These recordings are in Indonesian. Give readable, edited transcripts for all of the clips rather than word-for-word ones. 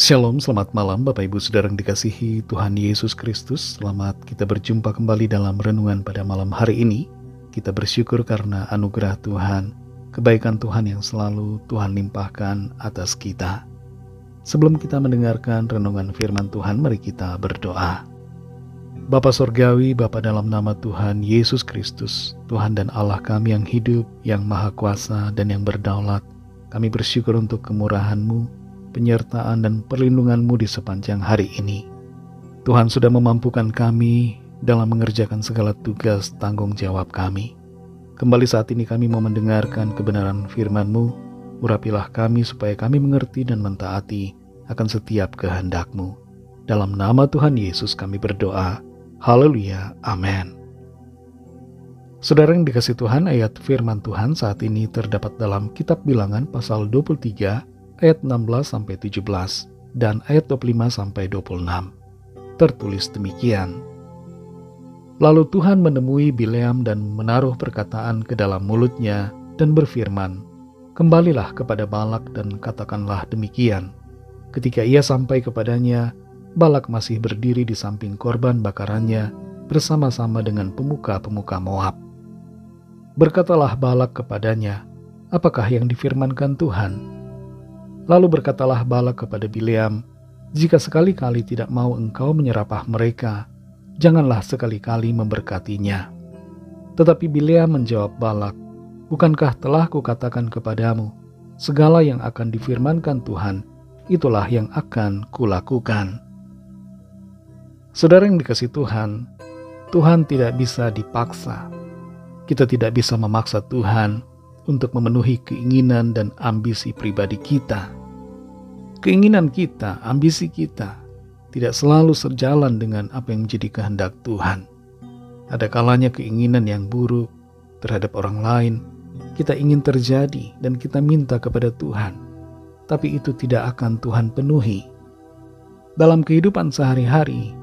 Shalom, selamat malam Bapak Ibu Saudara yang dikasihi Tuhan Yesus Kristus. Selamat kita berjumpa kembali dalam renungan pada malam hari ini. Kita bersyukur karena anugerah Tuhan, kebaikan Tuhan yang selalu Tuhan limpahkan atas kita. Sebelum kita mendengarkan renungan firman Tuhan, mari kita berdoa. Bapa Sorgawi, Bapa dalam nama Tuhan Yesus Kristus, Tuhan dan Allah kami yang hidup, yang maha kuasa dan yang berdaulat, kami bersyukur untuk kemurahan-Mu, penyertaan dan perlindungan-Mu di sepanjang hari ini. Tuhan sudah memampukan kami dalam mengerjakan segala tugas tanggung jawab kami. Kembali saat ini kami mau mendengarkan kebenaran firman-Mu. Urapilah kami supaya kami mengerti dan mentaati akan setiap kehendak-Mu. Dalam nama Tuhan Yesus kami berdoa. Haleluya. Amin. Saudara yang dikasihi Tuhan, ayat firman Tuhan saat ini terdapat dalam kitab Bilangan pasal 23 ayat 16-17 dan ayat 25-26. Tertulis demikian. Lalu Tuhan menemui Bileam dan menaruh perkataan ke dalam mulutnya dan berfirman, "Kembalilah kepada Balak dan katakanlah demikian." Ketika ia sampai kepadanya, Balak masih berdiri di samping korban bakarannya bersama-sama dengan pemuka-pemuka Moab. Berkatalah Balak kepadanya, "Apakah yang difirmankan Tuhan?" Lalu berkatalah Balak kepada Bileam, "Jika sekali-kali tidak mau engkau menyerapah mereka, janganlah sekali-kali memberkatinya." Tetapi Bileam menjawab Balak, "Bukankah telah kukatakan kepadamu, segala yang akan difirmankan Tuhan, itulah yang akan kulakukan." Saudara yang dikasihi Tuhan, Tuhan tidak bisa dipaksa. Kita tidak bisa memaksa Tuhan untuk memenuhi keinginan dan ambisi pribadi kita. Keinginan kita, ambisi kita, tidak selalu sejalan dengan apa yang menjadi kehendak Tuhan. Ada kalanya keinginan yang buruk terhadap orang lain, kita ingin terjadi dan kita minta kepada Tuhan, tapi itu tidak akan Tuhan penuhi. Dalam kehidupan sehari-hari,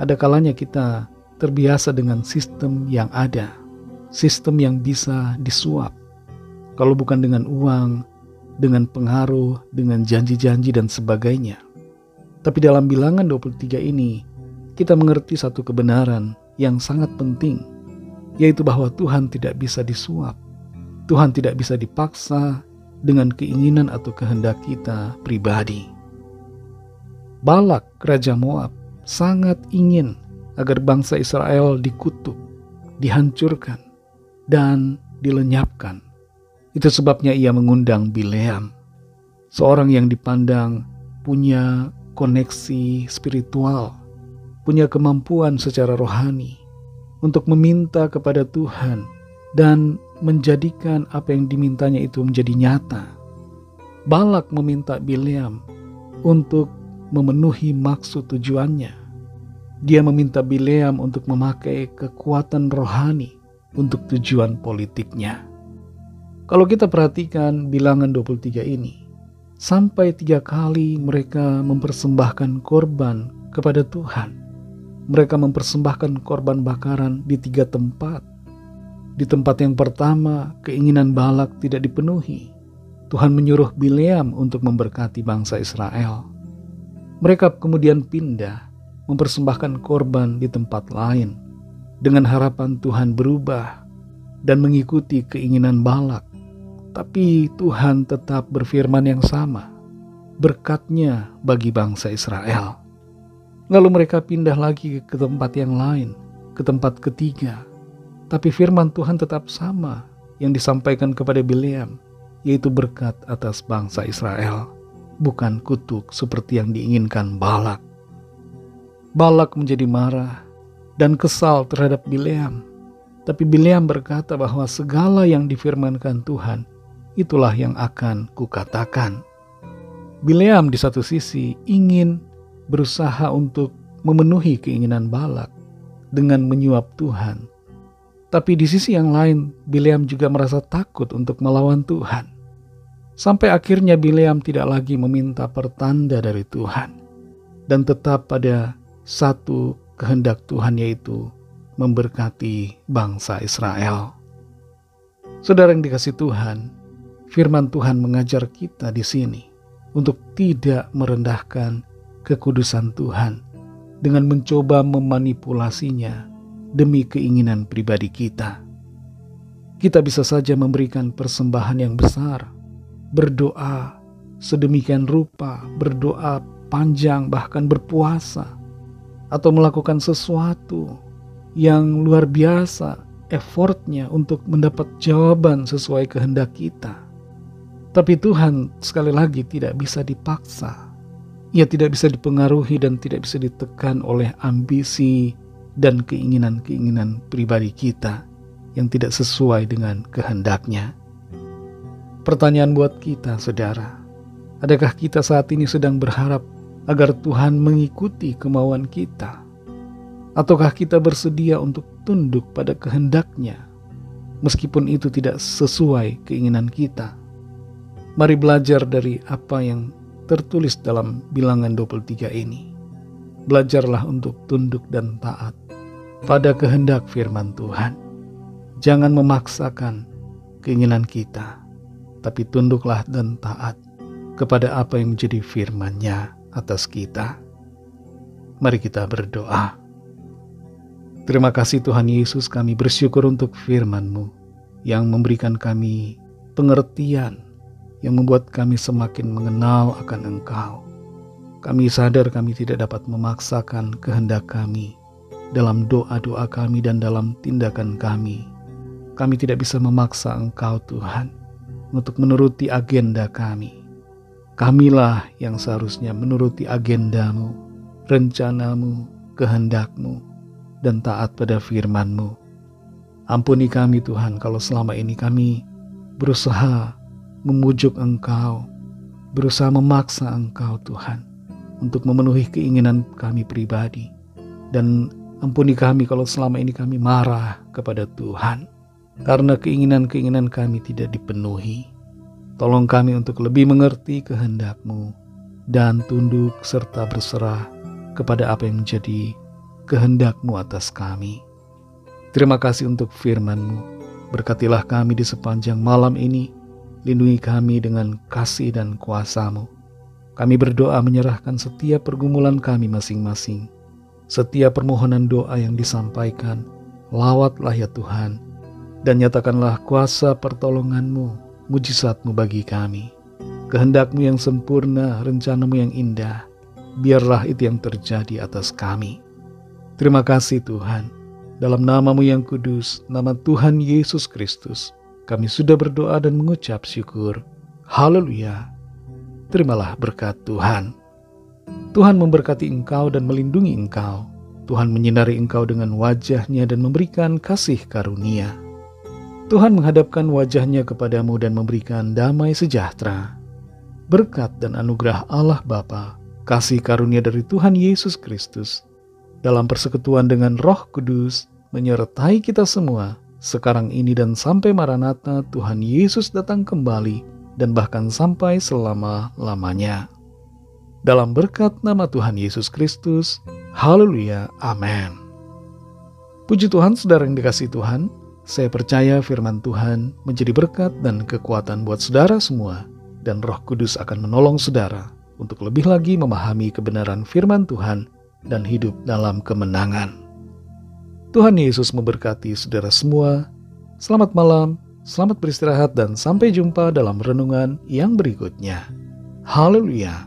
ada kalanya kita terbiasa dengan sistem yang ada, sistem yang bisa disuap. Kalau bukan dengan uang, dengan pengaruh, dengan janji-janji dan sebagainya. Tapi dalam Bilangan 23 ini, kita mengerti satu kebenaran yang sangat penting, yaitu bahwa Tuhan tidak bisa disuap. Tuhan tidak bisa dipaksa dengan keinginan atau kehendak kita pribadi. Balak, Raja Moab, sangat ingin agar bangsa Israel dikutuk, dihancurkan, dan dilenyapkan. Itu sebabnya ia mengundang Bileam, seorang yang dipandang punya koneksi spiritual, punya kemampuan secara rohani untuk meminta kepada Tuhan dan menjadikan apa yang dimintanya itu menjadi nyata. Balak meminta Bileam untuk memenuhi maksud tujuannya. Dia meminta Bileam untuk memakai kekuatan rohani untuk tujuan politiknya. Kalau kita perhatikan Bilangan 23 ini, sampai 3 kali mereka mempersembahkan korban kepada Tuhan. Mereka mempersembahkan korban bakaran di 3 tempat. Di tempat yang pertama, keinginan Balak tidak dipenuhi. Tuhan menyuruh Bileam untuk memberkati bangsa Israel. Mereka kemudian pindah, mempersembahkan korban di tempat lain, dengan harapan Tuhan berubah dan mengikuti keinginan Balak. Tapi Tuhan tetap berfirman yang sama, berkatnya bagi bangsa Israel. Lalu mereka pindah lagi ke tempat yang lain, ke tempat ketiga. Tapi firman Tuhan tetap sama yang disampaikan kepada Bileam, yaitu berkat atas bangsa Israel, bukan kutuk seperti yang diinginkan Balak. Balak menjadi marah dan kesal terhadap Bileam. Tapi Bileam berkata bahwa segala yang difirmankan Tuhan, itulah yang akan kukatakan. Bileam di satu sisi ingin berusaha untuk memenuhi keinginan Balak dengan menyuap Tuhan. Tapi di sisi yang lain, Bileam juga merasa takut untuk melawan Tuhan. Sampai akhirnya Bileam tidak lagi meminta pertanda dari Tuhan, dan tetap pada satu kehendak Tuhan, yaitu memberkati bangsa Israel. Saudara yang dikasihi Tuhan, firman Tuhan mengajar kita di sini untuk tidak merendahkan kekudusan Tuhan dengan mencoba memanipulasinya demi keinginan pribadi kita. Kita bisa saja memberikan persembahan yang besar, berdoa sedemikian rupa, berdoa panjang, bahkan berpuasa, atau melakukan sesuatu yang luar biasa effortnya untuk mendapat jawaban sesuai kehendak kita. Tapi Tuhan sekali lagi tidak bisa dipaksa. Ia tidak bisa dipengaruhi dan tidak bisa ditekan oleh ambisi dan keinginan-keinginan pribadi kita yang tidak sesuai dengan kehendaknya. Pertanyaan buat kita, saudara, adakah kita saat ini sedang berharap agar Tuhan mengikuti kemauan kita? Ataukah kita bersedia untuk tunduk pada kehendak-Nya, meskipun itu tidak sesuai keinginan kita? Mari belajar dari apa yang tertulis dalam Bilangan 23 ini. Belajarlah untuk tunduk dan taat pada kehendak firman Tuhan. Jangan memaksakan keinginan kita, tapi tunduklah dan taat kepada apa yang menjadi firman-Nya atas kita. Mari kita berdoa. Terima kasih Tuhan Yesus, kami bersyukur untuk firman-Mu yang memberikan kami pengertian, yang membuat kami semakin mengenal akan Engkau. Kami sadar kami tidak dapat memaksakan kehendak kami dalam doa-doa kami dan dalam tindakan kami. Kami tidak bisa memaksa Engkau Tuhan untuk menuruti agenda kami. Kamilah yang seharusnya menuruti agendamu, rencanamu, kehendak-Mu, dan taat pada firman-Mu. Ampuni kami Tuhan kalau selama ini kami berusaha memujuk Engkau, berusaha memaksa Engkau Tuhan untuk memenuhi keinginan kami pribadi. Dan ampuni kami kalau selama ini kami marah kepada Tuhan karena keinginan-keinginan kami tidak dipenuhi. Tolong kami untuk lebih mengerti kehendak-Mu dan tunduk serta berserah kepada apa yang menjadi kehendak-Mu atas kami. Terima kasih untuk firman-Mu. Berkatilah kami di sepanjang malam ini. Lindungi kami dengan kasih dan kuasa-Mu. Kami berdoa menyerahkan setiap pergumulan kami masing-masing. Setiap permohonan doa yang disampaikan, lawatlah ya Tuhan, dan nyatakanlah kuasa pertolongan-Mu, mujizat-Mu bagi kami. Kehendak-Mu yang sempurna, rencana-Mu yang indah, biarlah itu yang terjadi atas kami. Terima kasih Tuhan, dalam nama-Mu yang kudus, nama Tuhan Yesus Kristus, kami sudah berdoa dan mengucap syukur. Haleluya. Terimalah berkat Tuhan. Tuhan memberkati engkau dan melindungi engkau. Tuhan menyinari engkau dengan wajah-Nya dan memberikan kasih karunia. Tuhan menghadapkan wajah-Nya kepadamu dan memberikan damai sejahtera. Berkat dan anugerah Allah Bapa, kasih karunia dari Tuhan Yesus Kristus, dalam persekutuan dengan Roh Kudus, menyertai kita semua, sekarang ini dan sampai Maranatha Tuhan Yesus datang kembali, dan bahkan sampai selama-lamanya. Dalam berkat nama Tuhan Yesus Kristus, haleluya, amin. Puji Tuhan, saudara yang dikasihi Tuhan, saya percaya firman Tuhan menjadi berkat dan kekuatan buat saudara semua, dan Roh Kudus akan menolong saudara untuk lebih lagi memahami kebenaran firman Tuhan dan hidup dalam kemenangan. Tuhan Yesus memberkati saudara semua. Selamat malam, selamat beristirahat, dan sampai jumpa dalam renungan yang berikutnya. Haleluya.